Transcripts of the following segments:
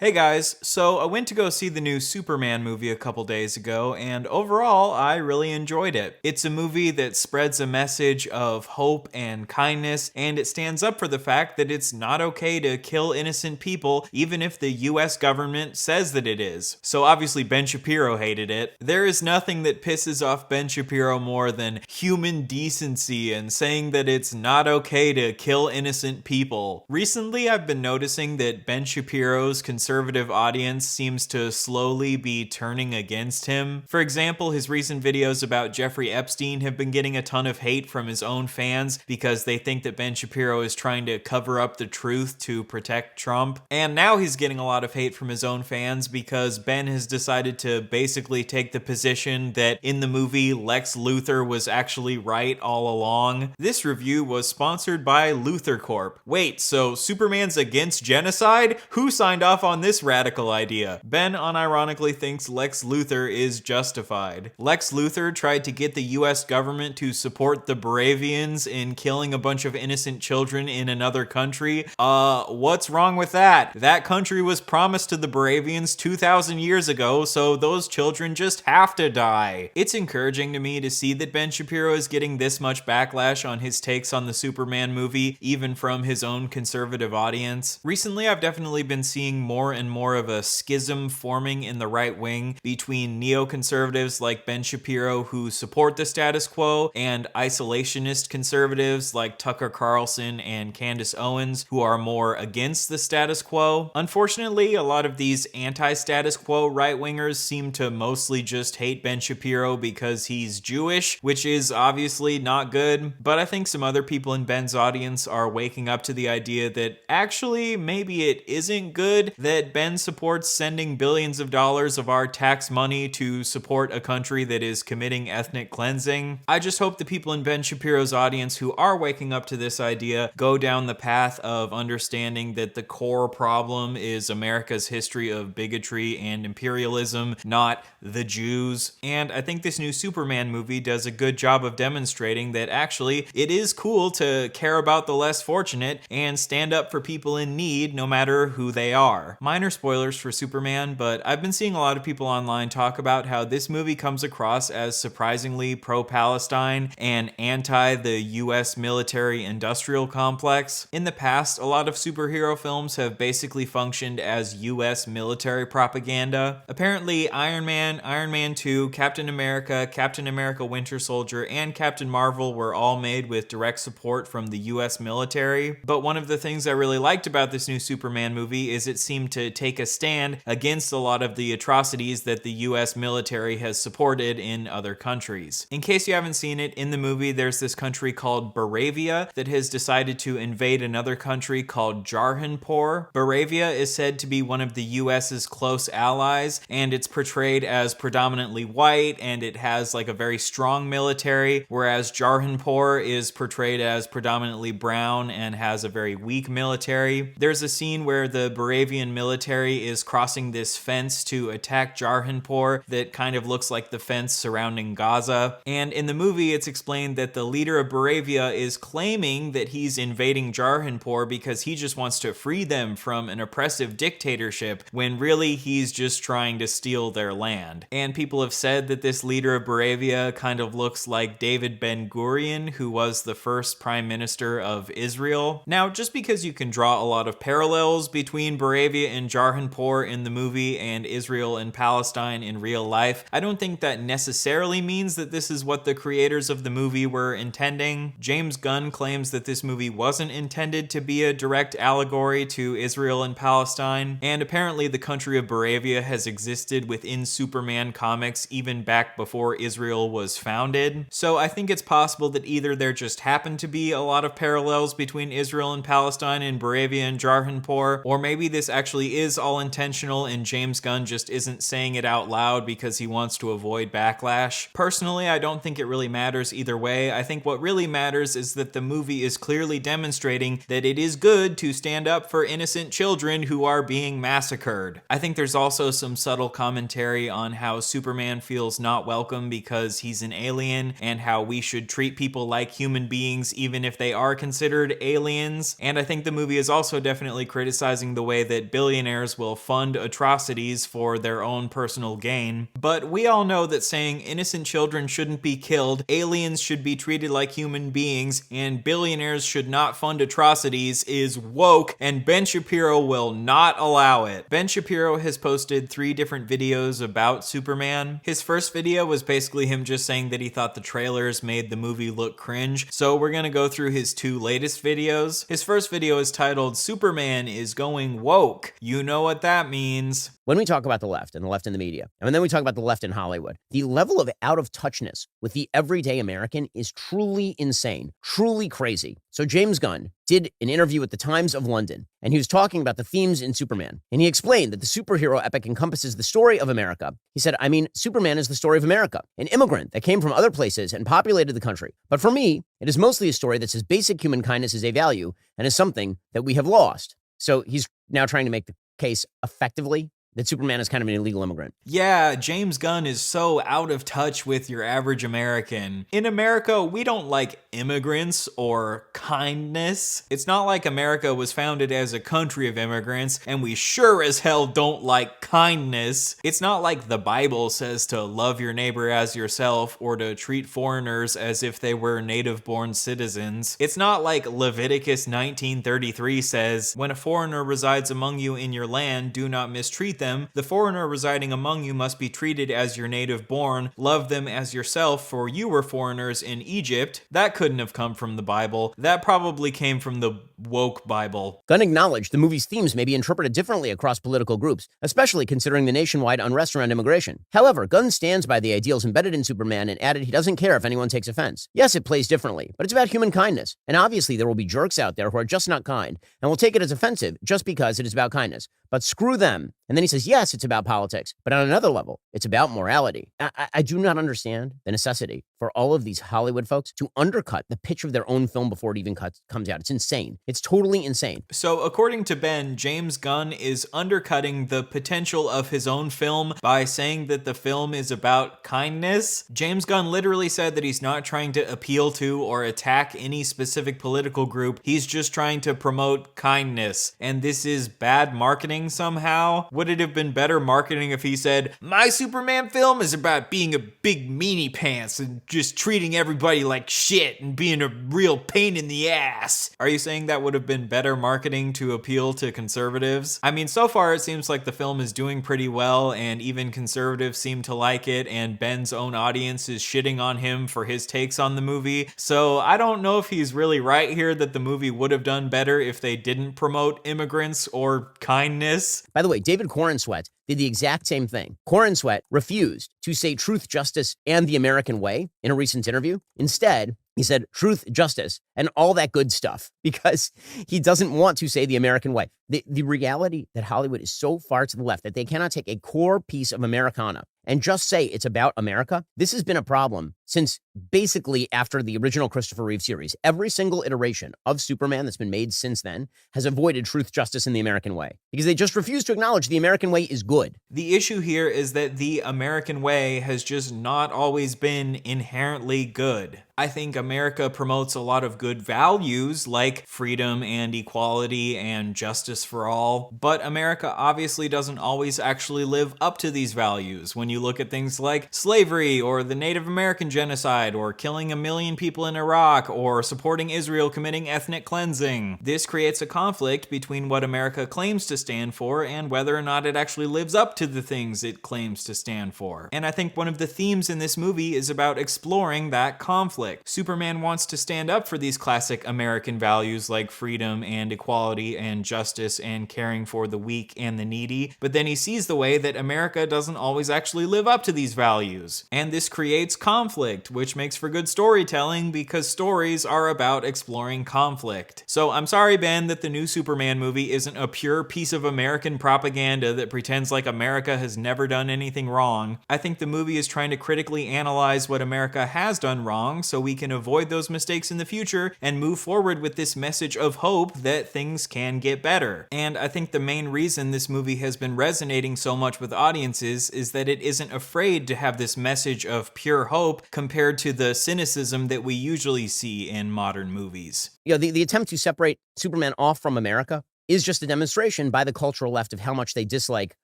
Hey guys, so I went to go see the new Superman movie a couple days ago, and overall, I really enjoyed it. It's a movie that spreads a message of hope and kindness, and it stands up for the fact that it's not okay to kill innocent people, even if the US government says that it is. So obviously, Ben Shapiro hated it. There is nothing that pisses off Ben Shapiro more than human decency and saying that it's not okay to kill innocent people. Recently, I've been noticing that Ben Shapiro's conservative audience seems to slowly be turning against him. For example, his recent videos about Jeffrey Epstein have been getting a ton of hate from his own fans because they think that Ben Shapiro is trying to cover up the truth to protect Trump. And now he's getting a lot of hate from his own fans because Ben has decided to basically take the position that in the movie Lex Luthor was actually right all along. This review was sponsored by Luthor Corp. Wait, so Superman's against genocide? Who signed off on this radical idea? Ben unironically thinks Lex Luthor is justified. Lex Luthor tried to get the US government to support the Baravians in killing a bunch of innocent children in another country. What's wrong with that? That country was promised to the Baravians 2,000 years ago, so those children just have to die. It's encouraging to me to see that Ben Shapiro is getting this much backlash on his takes on the Superman movie, even from his own conservative audience. Recently, I've definitely been seeing more and more of a schism forming in the right wing between neoconservatives like Ben Shapiro who support the status quo and isolationist conservatives like Tucker Carlson and Candace Owens who are more against the status quo. Unfortunately, a lot of these anti-status quo right-wingers seem to mostly just hate Ben Shapiro because he's Jewish, which is obviously not good, but I think some other people in Ben's audience are waking up to the idea that actually maybe it isn't good that Ben supports sending billions of dollars of our tax money to support a country that is committing ethnic cleansing. I just hope the people in Ben Shapiro's audience who are waking up to this idea go down the path of understanding that the core problem is America's history of bigotry and imperialism, not the Jews. And I think this new Superman movie does a good job of demonstrating that actually it is cool to care about the less fortunate and stand up for people in need no matter who they are. Minor spoilers for Superman, but I've been seeing a lot of people online talk about how this movie comes across as surprisingly pro-Palestine and anti the US military-industrial complex. In the past, a lot of superhero films have basically functioned as US military propaganda. Apparently, Iron Man, Iron Man 2, Captain America Winter Soldier, and Captain Marvel were all made with direct support from the US military. But one of the things I really liked about this new Superman movie is it seemed to take a stand against a lot of the atrocities that the US military has supported in other countries. In case you haven't seen it, in the movie there's this country called Baravia that has decided to invade another country called Jarhanpur. Baravia is said to be one of the US's close allies, and it's portrayed as predominantly white, and it has like a very strong military, whereas Jarhanpur is portrayed as predominantly brown and has a very weak military. There's a scene where the Baravian military is crossing this fence to attack Jarhanpur that kind of looks like the fence surrounding Gaza. And in the movie, it's explained that the leader of Baravia is claiming that he's invading Jarhanpur because he just wants to free them from an oppressive dictatorship, when really he's just trying to steal their land. And people have said that this leader of Baravia kind of looks like David Ben-Gurion, who was the first prime minister of Israel. Now, just because you can draw a lot of parallels between Baravia and Jarhanpur in the movie and Israel and Palestine in real life, I don't think that necessarily means that this is what the creators of the movie were intending. James Gunn claims that this movie wasn't intended to be a direct allegory to Israel and Palestine, and apparently the country of Baravia has existed within Superman comics even back before Israel was founded. So I think it's possible that either there just happened to be a lot of parallels between Israel and Palestine in Baravia and Jarhanpur, or maybe this actually is all intentional and James Gunn just isn't saying it out loud because he wants to avoid backlash. Personally, I don't think it really matters either way. I think what really matters is that the movie is clearly demonstrating that it is good to stand up for innocent children who are being massacred. I think there's also some subtle commentary on how Superman feels not welcome because he's an alien, and how we should treat people like human beings even if they are considered aliens. And I think the movie is also definitely criticizing the way that billionaires will fund atrocities for their own personal gain. But we all know that saying innocent children shouldn't be killed, aliens should be treated like human beings, and billionaires should not fund atrocities is woke, and Ben Shapiro will not allow it. Ben Shapiro has posted 3 different videos about Superman. His first video was basically him just saying that he thought the trailers made the movie look cringe, so we're gonna go through his 2 latest videos. His first video is titled "Superman is Going Woke." You know what that means. When we talk about the left and the left in the media, and then we talk about the left in Hollywood, the level of out-of-touchness with the everyday American is truly insane, truly crazy. So James Gunn did an interview at the Times of London, and he was talking about the themes in Superman. And he explained that the superhero epic encompasses the story of America. He said, Superman is the story of America, an immigrant that came from other places and populated the country. But for me, it is mostly a story that says basic human kindness is a value and is something that we have lost. So he's now trying to make the case effectively that Superman is kind of an illegal immigrant. Yeah, James Gunn is so out of touch with your average American. In America, we don't like immigrants or kindness. It's not like America was founded as a country of immigrants, and we sure as hell don't like kindness. It's not like the Bible says to love your neighbor as yourself or to treat foreigners as if they were native-born citizens. It's not like Leviticus 19:33 says, when a foreigner resides among you in your land, do not mistreat them. The foreigner residing among you must be treated as your native born. Love them as yourself, for you were foreigners in Egypt. That couldn't have come from the Bible. That probably came from the woke Bible. Gunn acknowledged the movie's themes may be interpreted differently across political groups, especially considering the nationwide unrest around immigration. However, Gunn stands by the ideals embedded in Superman and added he doesn't care if anyone takes offense. Yes, it plays differently, but it's about human kindness. And obviously there will be jerks out there who are just not kind and will take it as offensive just because it is about kindness. But screw them. And then he says, yes, it's about politics, but on another level, it's about morality. I do not understand the necessity for all of these Hollywood folks to undercut the pitch of their own film before it even comes out. It's insane. It's totally insane. So according to Ben, James Gunn is undercutting the potential of his own film by saying that the film is about kindness. James Gunn literally said that he's not trying to appeal to or attack any specific political group. He's just trying to promote kindness. And this is bad marketing somehow. Would it have been better marketing if he said, my Superman film is about being a big meanie pants and just treating everybody like shit and being a real pain in the ass? Are you saying that would have been better marketing to appeal to conservatives? I mean, so far it seems like the film is doing pretty well, and even conservatives seem to like it, and Ben's own audience is shitting on him for his takes on the movie. So I don't know if he's really right here that the movie would have done better if they didn't promote immigrants or kindness. By the way, David Corenswet did the exact same thing. Corenswet refused to say truth, justice, and the American way in a recent interview. Instead, he said truth, justice, and all that good stuff because he doesn't want to say the American way. The reality that Hollywood is so far to the left that they cannot take a core piece of Americana and just say it's about America. This has been a problem since basically after the original Christopher Reeve series. Every single iteration of Superman that's been made since then has avoided truth, justice, and the American way because they just refuse to acknowledge the American way is good. The issue here is that the American way has just not always been inherently good. I think America promotes a lot of good values like freedom and equality and justice for all, but America obviously doesn't always actually live up to these values. When you look at things like slavery or the Native American genocide or killing 1 million people in Iraq or supporting Israel committing ethnic cleansing, this creates a conflict between what America claims to stand for and whether or not it actually lives up to the things it claims to stand for. And I think one of the themes in this movie is about exploring that conflict. Superman wants to stand up for these classic American values like freedom and equality and justice and caring for the weak and the needy, but then he sees the way that America doesn't always actually live up to these values. And this creates conflict, which makes for good storytelling because stories are about exploring conflict. So I'm sorry, Ben, that the new Superman movie isn't a pure piece of American propaganda that pretends like America has never done anything wrong. I think the movie is trying to critically analyze what America has done wrong so we can avoid those mistakes in the future and move forward with this message of hope that things can get better. And I think the main reason this movie has been resonating so much with audiences is that it isn't afraid to have this message of pure hope compared to the cynicism that we usually see in modern movies. You know, the attempt to separate Superman off from America is just a demonstration by the cultural left of how much they dislike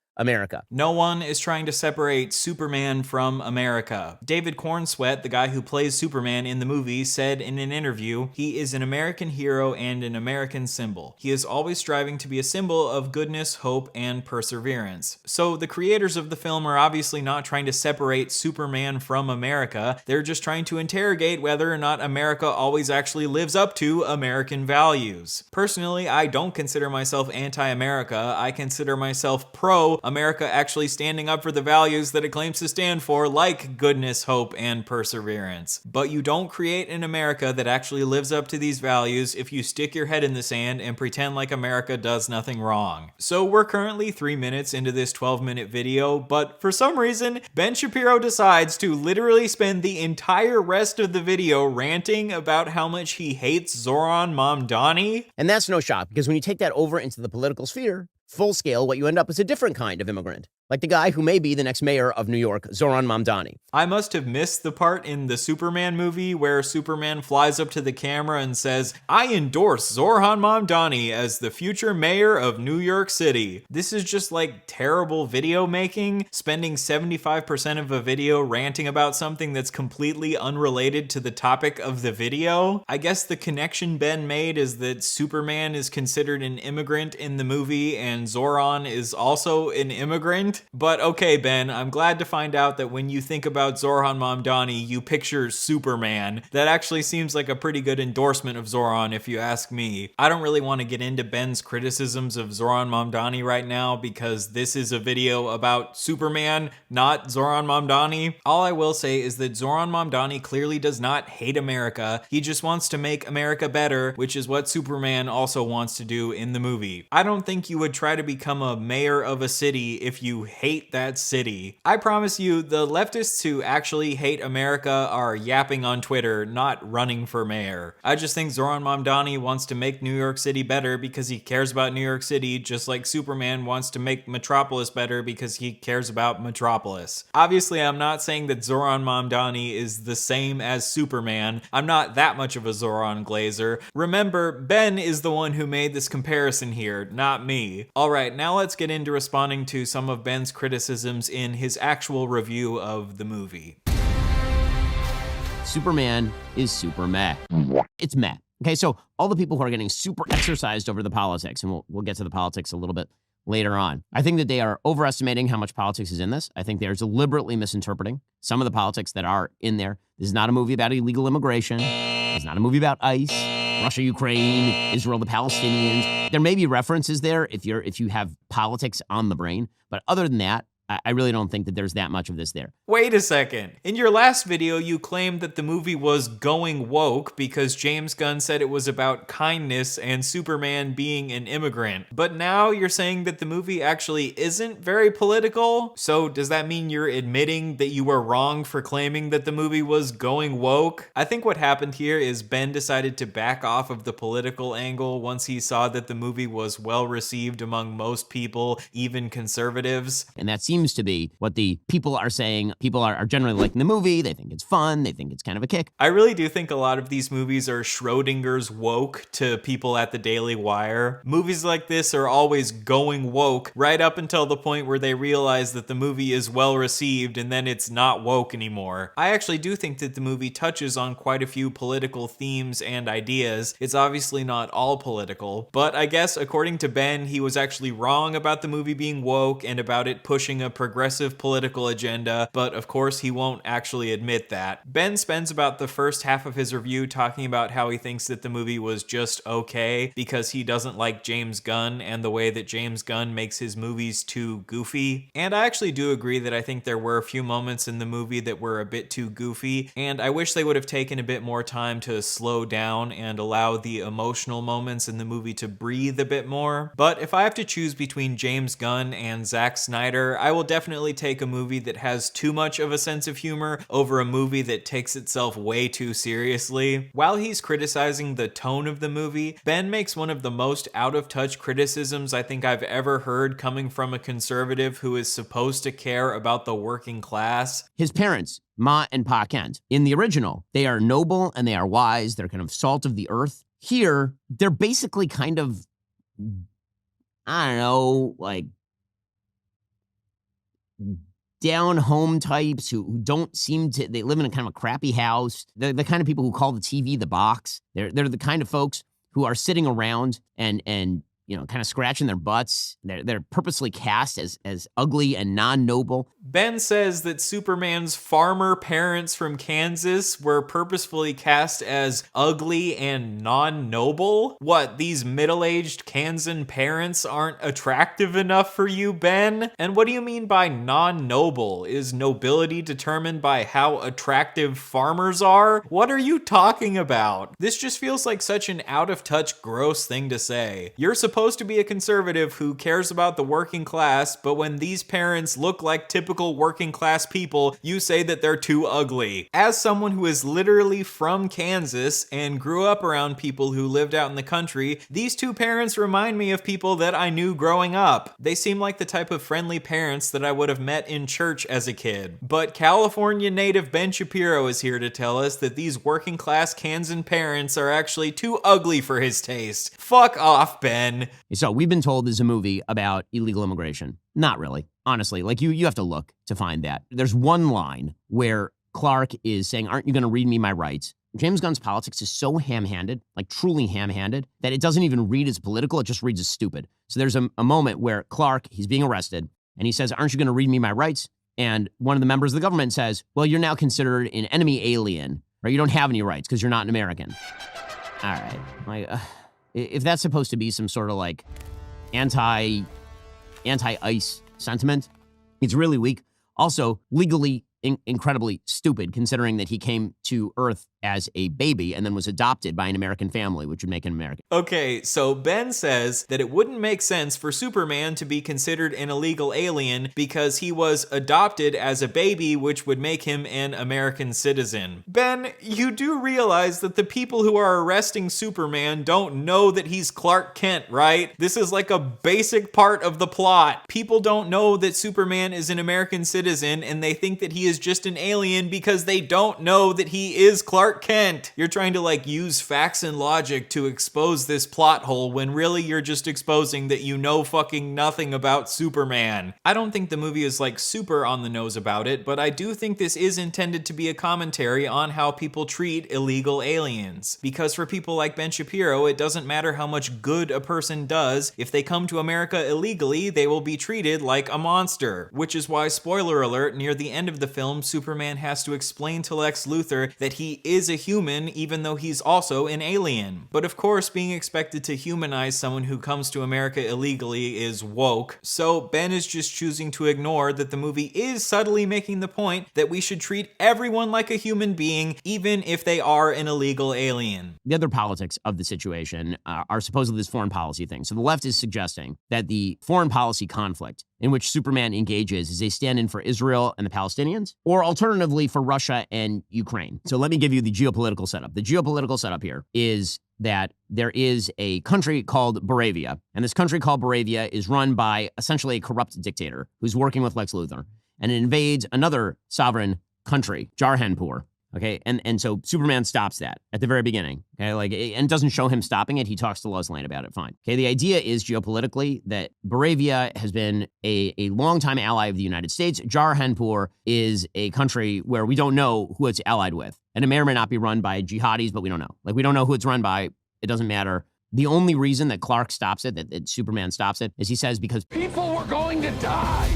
America. No one is trying to separate Superman from America. David Cornsweet, the guy who plays Superman in the movie, said in an interview, "He is an American hero and an American symbol. He is always striving to be a symbol of goodness, hope, and perseverance." So the creators of the film are obviously not trying to separate Superman from America. They're just trying to interrogate whether or not America always actually lives up to American values. Personally, I don't consider myself anti-America. I consider myself pro-America actually standing up for the values that it claims to stand for, like goodness, hope, and perseverance. But you don't create an America that actually lives up to these values if you stick your head in the sand and pretend like America does nothing wrong. So we're currently 3 minutes into this 12-minute video, but for some reason, Ben Shapiro decides to literally spend the entire rest of the video ranting about how much he hates Zoran Mamdani. And that's no shock, because when you take that over into the political sphere, full scale, what you end up is a different kind of immigrant, like the guy who may be the next mayor of New York, Zoran Mamdani. I must have missed the part in the Superman movie where Superman flies up to the camera and says, "I endorse Zoran Mamdani as the future mayor of New York City." This is just like terrible video making, spending 75% of a video ranting about something that's completely unrelated to the topic of the video. I guess the connection Ben made is that Superman is considered an immigrant in the movie and Zoran is also an immigrant. But okay, Ben, I'm glad to find out that when you think about Zoran Mamdani, you picture Superman. That actually seems like a pretty good endorsement of Zoran, if you ask me. I don't really want to get into Ben's criticisms of Zoran Mamdani right now because this is a video about Superman, not Zoran Mamdani. All I will say is that Zoran Mamdani clearly does not hate America. He just wants to make America better, which is what Superman also wants to do in the movie. I don't think you would try to become a mayor of a city if you hate that city. I promise you, the leftists who actually hate America are yapping on Twitter, not running for mayor. I just think Zoran Mamdani wants to make New York City better because he cares about New York City, just like Superman wants to make Metropolis better because he cares about Metropolis. Obviously, I'm not saying that Zoran Mamdani is the same as Superman. I'm not that much of a Zoran glazer. Remember, Ben is the one who made this comparison here, not me. Alright, now let's get into responding to some of Ben's criticisms in his actual review of the movie. Superman is super meh. It's meh. Okay, so all the people who are getting super exercised over the politics, and we'll get to the politics a little bit later on. I think that they are overestimating how much politics is in this. I think they're deliberately misinterpreting some of the politics that are in there. This is not a movie about illegal immigration. It's not a movie about ICE, Russia, Ukraine, Israel, the Palestinians. There may be references there if you have politics on the brain, but other than that, I really don't think that there's that much of this there. Wait a second. In your last video, you claimed that the movie was going woke because James Gunn said it was about kindness and Superman being an immigrant. But now you're saying that the movie actually isn't very political? So does that mean you're admitting that you were wrong for claiming that the movie was going woke? I think what happened here is Ben decided to back off of the political angle once he saw that the movie was well received among most people, even conservatives. And that seems to be what the people are saying. People are generally liking the movie. They think it's fun. They think it's kind of a kick. I really do think a lot of these movies are Schrodinger's woke to people at the Daily Wire. Movies like this are always going woke right up until the point where they realize that the movie is well received and then it's not woke anymore. I actually do think that the movie touches on quite a few political themes and ideas. It's obviously not all political, but I guess according to Ben, he was actually wrong about the movie being woke and about it pushing a progressive political agenda, but of course he won't actually admit that. Ben spends about the first half of his review talking about how he thinks that the movie was just okay because he doesn't like James Gunn and the way that James Gunn makes his movies too goofy. And I actually do agree that I think there were a few moments in the movie that were a bit too goofy, and I wish they would have taken a bit more time to slow down and allow the emotional moments in the movie to breathe a bit more. But if I have to choose between James Gunn and Zack Snyder, I will definitely take a movie that has too much of a sense of humor over a movie that takes itself way too seriously. While he's criticizing the tone of the movie, Ben makes one of the most out-of-touch criticisms I think I've ever heard coming from a conservative who is supposed to care about the working class. His parents, Ma and Pa Kent, in the original, they are noble and they are wise. They're kind of salt of the earth. Here, they're basically kind of I don't know, like down home types who don't seem to, they live in a kind of a crappy house. They're the kind of people who call the TV the box. They're the kind of folks who are sitting around and kind of scratching their butts. They're purposely cast as ugly and non-noble. Ben says that Superman's farmer parents from Kansas were purposefully cast as ugly and non-noble? What, these middle-aged Kansan parents aren't attractive enough for you, Ben? And what do you mean by non-noble? Is nobility determined by how attractive farmers are? What are you talking about? This just feels like such an out-of-touch, gross thing to say. You're supposed to be a conservative who cares about the working class, but when these parents look like typical working class people, you say that they're too ugly. As someone who is literally from Kansas and grew up around people who lived out in the country, these two parents remind me of people that I knew growing up. They seem like the type of friendly parents that I would have met in church as a kid. But California native Ben Shapiro is here to tell us that these working class Kansan parents are actually too ugly for his taste. Fuck off, Ben. So we've been told this is a movie about illegal immigration. Not really. Honestly, like you have to look to find that. There's one line where Clark is saying, "Aren't you going to read me my rights?" James Gunn's politics is so ham-handed, like truly ham-handed, that it doesn't even read as political, it just reads as stupid. So there's a moment where Clark, he's being arrested, and he says, "Aren't you going to read me my rights?" And one of the members of the government says, "Well, you're now considered an enemy alien, right? You don't have any rights because you're not an American." All right. Like, if that's supposed to be some sort of like anti-ICE sentiment, it's really weak. Also, legally incredibly stupid, considering that he came to Earth as a baby and then was adopted by an American family, which would make him American. Okay, so Ben says that it wouldn't make sense for Superman to be considered an illegal alien because he was adopted as a baby, which would make him an American citizen. Ben, you do realize that the people who are arresting Superman don't know that he's Clark Kent, right? This is like a basic part of the plot. People don't know that Superman is an American citizen, and they think that he is just an alien because they don't know that he is Clark Kent. You're trying to like use facts and logic to expose this plot hole when really you're just exposing that you know fucking nothing about Superman. I don't think the movie is like super on the nose about it, but I do think this is intended to be a commentary on how people treat illegal aliens. Because for people like Ben Shapiro, it doesn't matter how much good a person does, if they come to America illegally, they will be treated like a monster. Which is why, spoiler alert, near the end of the film, Superman has to explain to Lex Luthor that he is a human even though he's also an alien. But of course, being expected to humanize someone who comes to America illegally is woke, so Ben is just choosing to ignore that the movie is subtly making the point that we should treat everyone like a human being, even if they are an illegal alien. The other politics of the situation are supposedly this foreign policy thing. So the left is suggesting that the foreign policy conflict in which Superman engages is a stand-in for Israel and the Palestinians, or alternatively for Russia and Ukraine. So let me give you the geopolitical setup. The geopolitical setup here is that there is a country called Boravia, and this country called Boravia is run by essentially a corrupt dictator who's working with Lex Luthor, and it invades another sovereign country, Jarhanpur. Okay, and so Superman stops that at the very beginning. Okay, and doesn't show him stopping it. He talks to Lois Lane about it. Fine. Okay, the idea is geopolitically that Boravia has been a longtime ally of the United States. Jarhanpur is a country where we don't know who it's allied with, and it may or may not be run by jihadis, but we don't know. Like, we don't know who it's run by. It doesn't matter. The only reason that Clark stops it, that Superman stops it, is he says because people were going to die.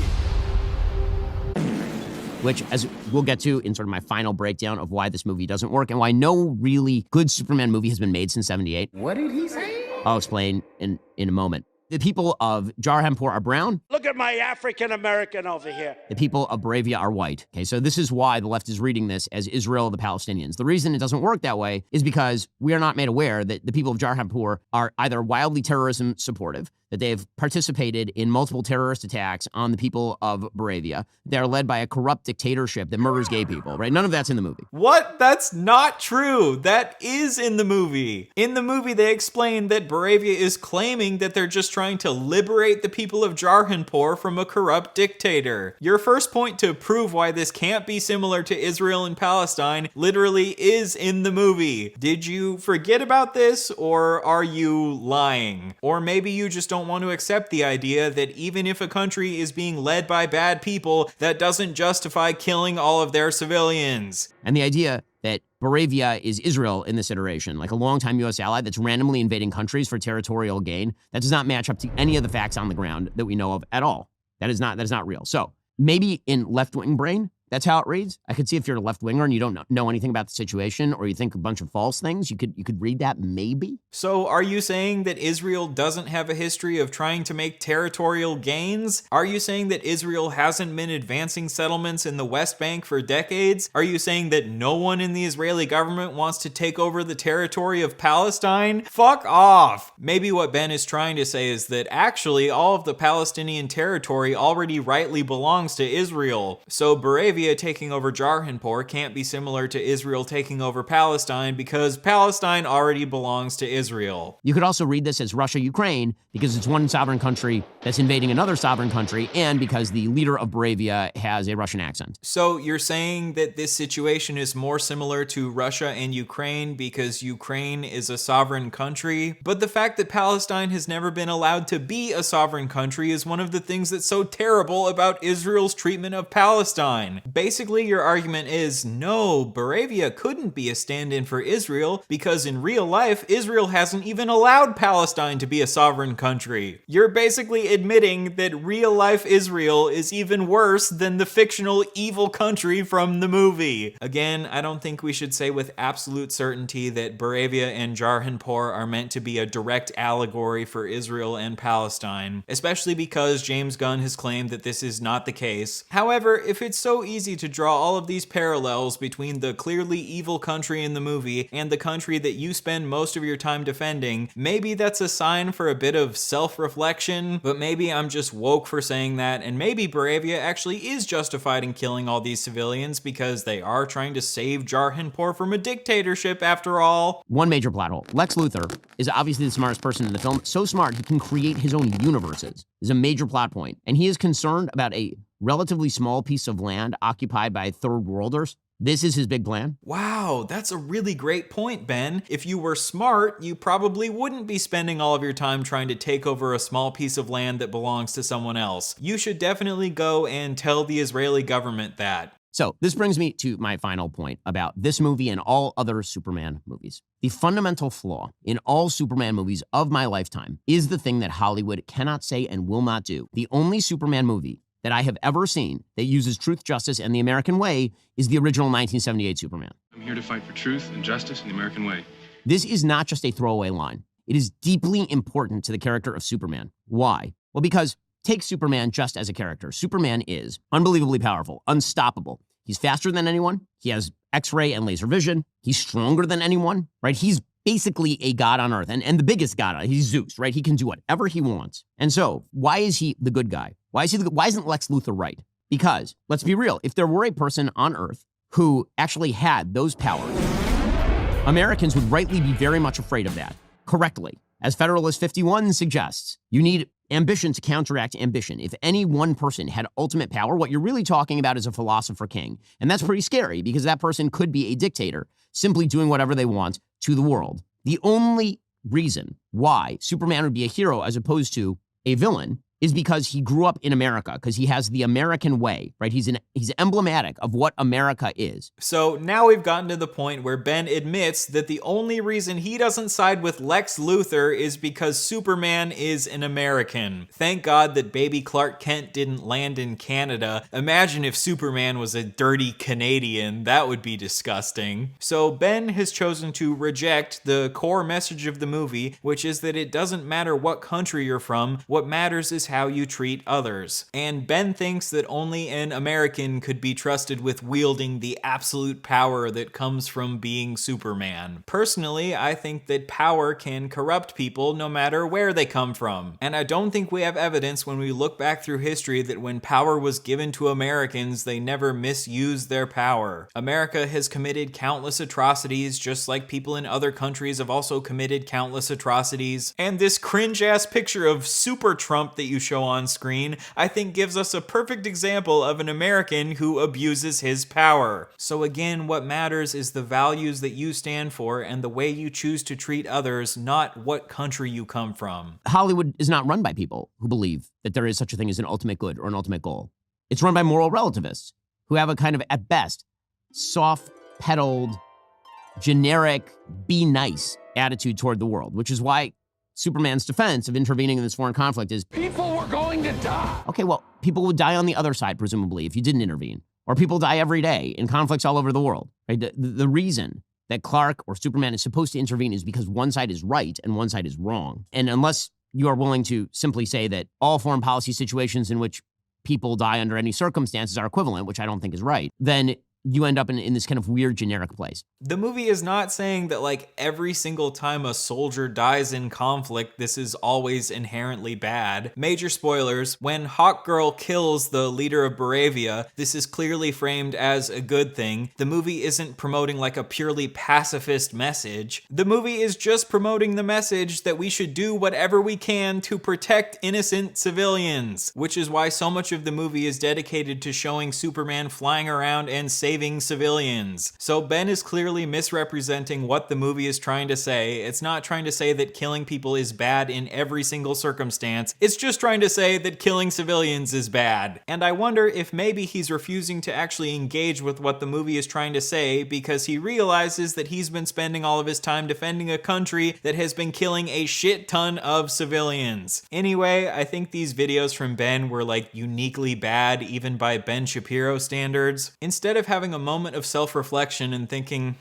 Which, as we'll get to in sort of my final breakdown of why this movie doesn't work and why no really good Superman movie has been made since '78. What did he say? I'll explain in a moment. The people of Jarhanpur are brown. Look at my African American over here. The people of Boravia are white. Okay, so this is why the left is reading this as Israel, the Palestinians. The reason it doesn't work that way is because we are not made aware that the people of Jarhanpur are either wildly terrorism supportive, that they have participated in multiple terrorist attacks on the people of Boravia. They are led by a corrupt dictatorship that murders gay people, right? None of that's in the movie. What? That's not true. That is in the movie. In the movie, they explain that Boravia is claiming that they're just trying to liberate the people of Jarhanpur from a corrupt dictator. Your first point to prove why this can't be similar to Israel and Palestine literally is in the movie. Did you forget about this, or are you lying? Or maybe you just don't don't want to accept the idea that even if a country is being led by bad people, that doesn't justify killing all of their civilians. And the idea that Moravia is Israel in this iteration, like a longtime U.S. ally that's randomly invading countries for territorial gain, that does not match up to any of the facts on the ground that we know of at all. That is not real. So maybe in left-wing brain, that's how it reads. I could see if you're a left-winger and you don't know anything about the situation, or you think a bunch of false things, you could read that maybe. So are you saying that Israel doesn't have a history of trying to make territorial gains? Are you saying that Israel hasn't been advancing settlements in the West Bank for decades? Are you saying that no one in the Israeli government wants to take over the territory of Palestine? Fuck off! Maybe what Ben is trying to say is that actually all of the Palestinian territory already rightly belongs to Israel. So Moravia taking over Jarhanpur can't be similar to Israel taking over Palestine because Palestine already belongs to Israel. You could also read this as Russia-Ukraine because it's one sovereign country that's invading another sovereign country, and because the leader of Moravia has a Russian accent. So you're saying that this situation is more similar to Russia and Ukraine because Ukraine is a sovereign country, but the fact that Palestine has never been allowed to be a sovereign country is one of the things that's so terrible about Israel's treatment of Palestine. Basically, your argument is, no, Moravia couldn't be a stand-in for Israel because in real life, Israel hasn't even allowed Palestine to be a sovereign country. You're basically admitting that real-life Israel is even worse than the fictional evil country from the movie. Again, I don't think we should say with absolute certainty that Moravia and Jarhanpur are meant to be a direct allegory for Israel and Palestine, especially because James Gunn has claimed that this is not the case. However, if it's so easy to draw all of these parallels between the clearly evil country in the movie and the country that you spend most of your time defending, maybe that's a sign for a bit of self-reflection, but maybe I'm just woke for saying that, and maybe Moravia actually is justified in killing all these civilians because they are trying to save Jarhanpur from a dictatorship after all. One major plot hole. Lex Luthor is obviously the smartest person in the film, so smart he can create his own universes. This is a major plot point, and he is concerned about a relatively small piece of land occupied by third worlders. This is his big plan. Wow, that's a really great point, Ben. If you were smart, you probably wouldn't be spending all of your time trying to take over a small piece of land that belongs to someone else. You should definitely go and tell the Israeli government that. So this brings me to my final point about this movie and all other Superman movies. The fundamental flaw in all Superman movies of my lifetime is the thing that Hollywood cannot say and will not do. The only Superman movie that I have ever seen that uses truth, justice, and the American way is the original 1978 Superman. I'm here to fight for truth and justice and the American way. This is not just a throwaway line. It is deeply important to the character of Superman. Why? Well, because take Superman just as a character. Superman is unbelievably powerful, unstoppable. He's faster than anyone. He has X-ray and laser vision. He's stronger than anyone, right? He's basically a god on Earth, and the biggest god. He's Zeus, right? He can do whatever he wants. And so, why is he the good guy? Why isn't Lex Luthor right? Because, let's be real, if there were a person on Earth who actually had those powers, Americans would rightly be very much afraid of that. Correctly. As Federalist 51 suggests, you need ambition to counteract ambition. If any one person had ultimate power, what you're really talking about is a philosopher king. And that's pretty scary because that person could be a dictator, simply doing whatever they want to the world. The only reason why Superman would be a hero as opposed to a villain is because he grew up in America, because he has the American way, right? He's emblematic of what America is. So now we've gotten to the point where Ben admits that the only reason he doesn't side with Lex Luthor is because Superman is an American. Thank God that baby Clark Kent didn't land in Canada. Imagine if Superman was a dirty Canadian. That would be disgusting. So Ben has chosen to reject the core message of the movie, which is that it doesn't matter what country you're from. What matters is how you treat others. And Ben thinks that only an American could be trusted with wielding the absolute power that comes from being Superman. Personally, I think that power can corrupt people no matter where they come from. And I don't think we have evidence when we look back through history that when power was given to Americans, they never misused their power. America has committed countless atrocities, just like people in other countries have also committed countless atrocities. And this cringe-ass picture of Super Trump that you show on screen, I think gives us a perfect example of an American who abuses his power. So again, what matters is the values that you stand for and the way you choose to treat others, not what country you come from. Hollywood is not run by people who believe that there is such a thing as an ultimate good or an ultimate goal. It's run by moral relativists who have a kind of, at best, soft-pedaled, generic, be nice attitude toward the world, which is why Superman's defense of intervening in this foreign conflict is, People were going to die. okay, well, people would die on the other side, presumably, if you didn't intervene. Or people die every day in conflicts all over the world. Right? The reason that Clark or Superman is supposed to intervene is because one side is right and one side is wrong. And unless you are willing to simply say that all foreign policy situations in which people die under any circumstances are equivalent, which I don't think is right, then you end up in this kind of weird generic place. The movie is not saying that like every single time a soldier dies in conflict, this is always inherently bad. Major spoilers, when Hawkgirl kills the leader of Baravia, this is clearly framed as a good thing. The movie isn't promoting like a purely pacifist message. The movie is just promoting the message that we should do whatever we can to protect innocent civilians, which is why so much of the movie is dedicated to showing Superman flying around and saving civilians. So Ben is clearly misrepresenting what the movie is trying to say. It's not trying to say that killing people is bad in every single circumstance. It's just trying to say that killing civilians is bad. And I wonder if maybe he's refusing to actually engage with what the movie is trying to say because he realizes that he's been spending all of his time defending a country that has been killing a shit ton of civilians. Anyway, I think these videos from Ben were like uniquely bad even by Ben Shapiro standards. Instead of having a moment of self-reflection and thinking,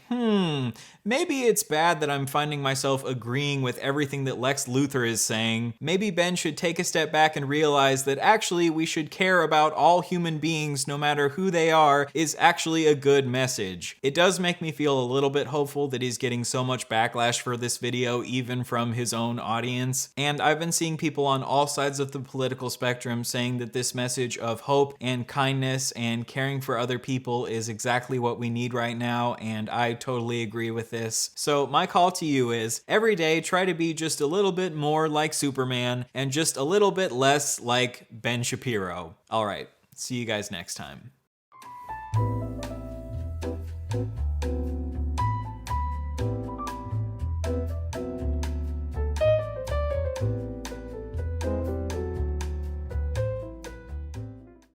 maybe it's bad that I'm finding myself agreeing with everything that Lex Luthor is saying. Maybe Ben should take a step back and realize that actually we should care about all human beings no matter who they are is actually a good message. It does make me feel a little bit hopeful that he's getting so much backlash for this video even from his own audience. And I've been seeing people on all sides of the political spectrum saying that this message of hope and kindness and caring for other people is exactly what we need right now, and I totally agree with this. So my call to you is, every day try to be just a little bit more like Superman and just a little bit less like Ben Shapiro. All right, see you guys next time.